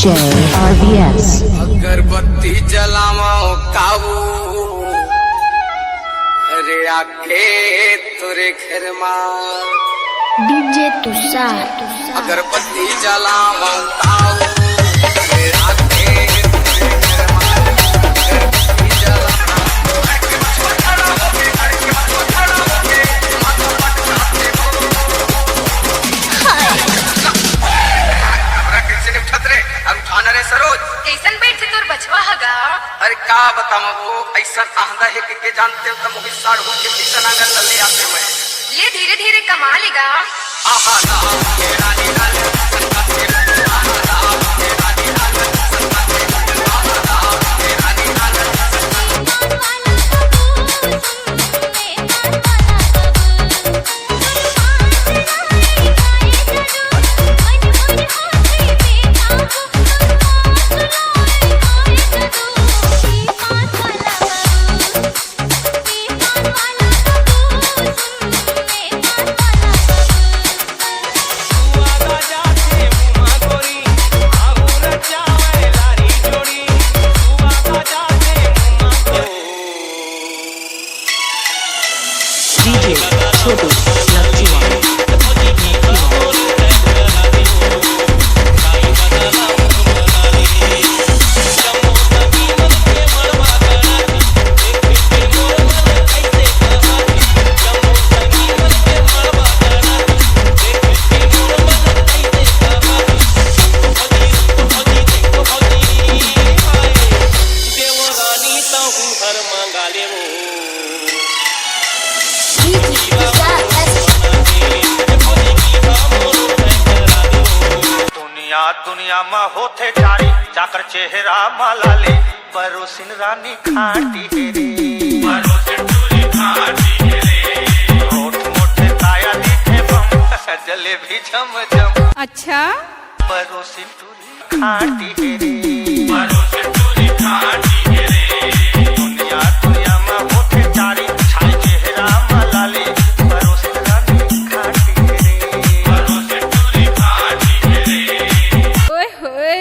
DJ RVS अगरबत्ती जलाओ काबू अरे आखे तुरे घर DJ Tusa अगरबत्ती जलाओ काबू अरे आखे तुरे घर अगरबत्ती सरोज कैसन बैठ से तोर बचवा हगा। अरे का बताऊं वो ऐसा आहदा है कि जानते हो तुम भी साड़ हो के किसन आंगन ले आते हुए ये धीरे धीरे कमा लेगा। आहा ना के रानी लाल संता से आहा ना के रानी लाल संता से आहा ना के रानी लाल दुनिया में होते चारी चाकर चेहरा मालाले परोसिन रानी खाटी रे परोसिन टूरी खाटी रे होठ मोटे ताया दिखे बम जलेबी झमझम अच्छा परोसिन टूरी खाटी रे परोसिन टूरी खाटी रे दुनिया में होते चारी छाई चेहरा मालाले परोसिन रानी खाटी रे परोसिन टूरी खाटी रे ओए होए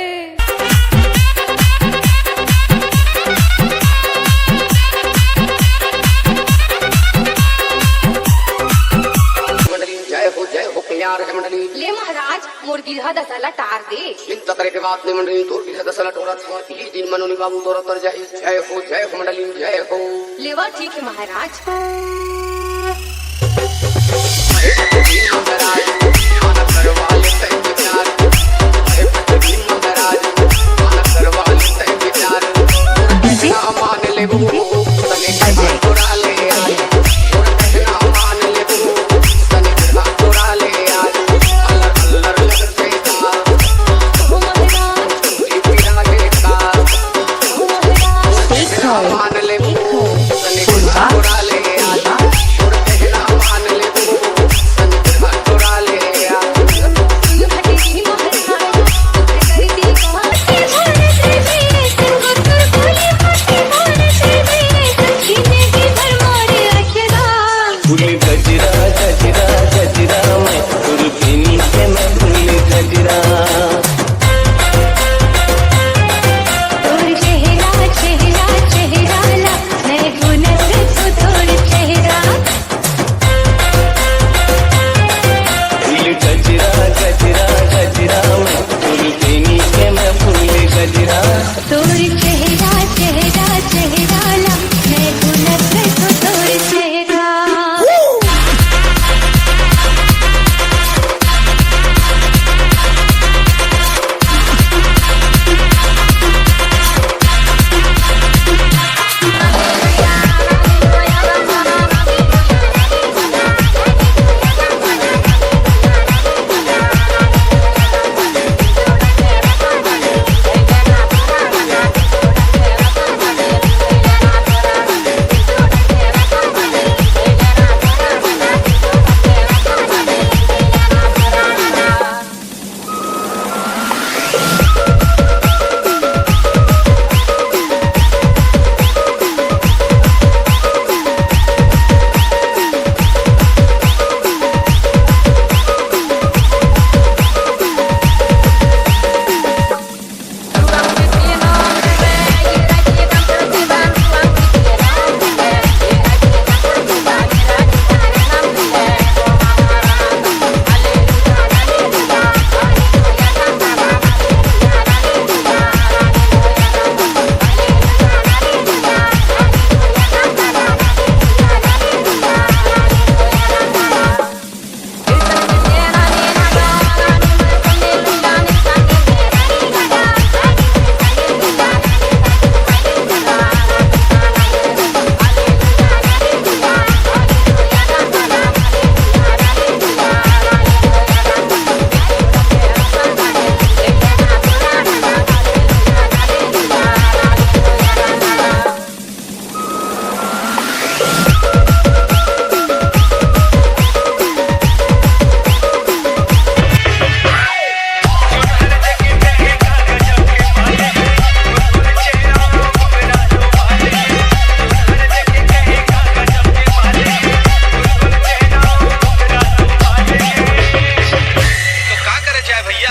जय हो प्यार है मंडली ले महाराज मोर गिरहा दसाला टार दे चिंता करे के बात नहीं मंडली तोर गिरहा दसाला टोरा था इस दिन मनोनी बाबू तोरा तर जाए जय हो मंडली जय हो लेवा ठीक है महाराज।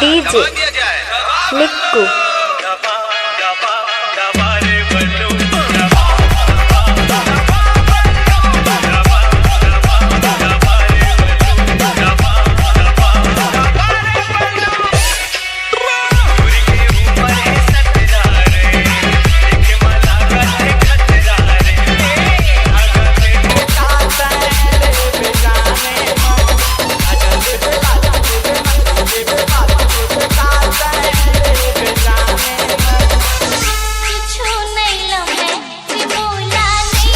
डीजे मिक्कू।